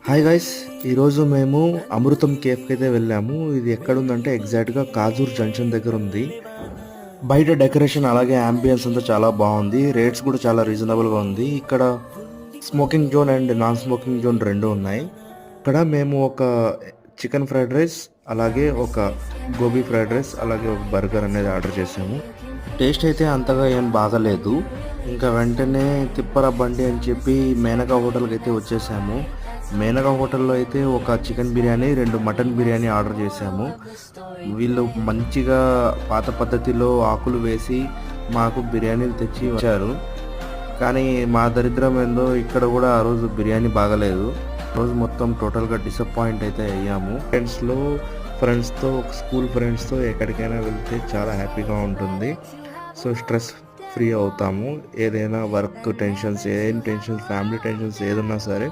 Hi guys, ఈరోజు మేము అమృతం కేఫ్కి అయితే వెళ్ళాము. ఇది ఎక్కడుందంటే ఎగ్జాక్ట్గా కాజూర్ జంక్షన్ దగ్గర ఉంది. బయట డెకరేషన్ అలాగే అంబియన్స్ అంతా చాలా బాగుంది. రేట్స్ కూడా చాలా రీజనబుల్గా ఉంది. ఇక్కడ smoking zone and non smoking zone రెండు ఉన్నాయి. ఇక్కడ మేము ఒక చికెన్ ఫ్రైడ్ రైస్, అలాగే ఒక గోబీ ఫ్రైడ్ రైస్, అలాగే ఒక బర్గర్ అనేది ఆర్డర్ చేసాము. టేస్ట్ అయితే అంతగా ఏం బాగలేదు. ఇంకా వెంటనే తిప్పర బండి అని చెప్పి మేనకా హోటల్కి అయితే వచ్చేసాము. మేనకా హోటల్లో అయితే ఒక chicken biryani, 2 mutton biryani order చేసాము. వీళ్ళు మంచిగా పాత పద్ధతిలో ఆకులు వేసి మాకు బిర్యానీలు తెచ్చి వచ్చారు. కానీ మా దరిద్రం ఏందో ఇక్కడ కూడా ఆ రోజు బిర్యానీ బాగలేదు. రోజు మొత్తం టోటల్గా డిసప్పాయింట్ అయితే అయ్యాము. ఫ్రెండ్స్తో స్కూల్ ఫ్రెండ్స్తో ఎక్కడికైనా వెళ్తే చాలా హ్యాపీగా ఉంటుంది. సో స్ట్రెస్ ఫ్రీ అవుతాము. ఏదైనా వర్క్ టెన్షన్స్, ఫ్యామిలీ టెన్షన్స్ ఏదున్నా సరే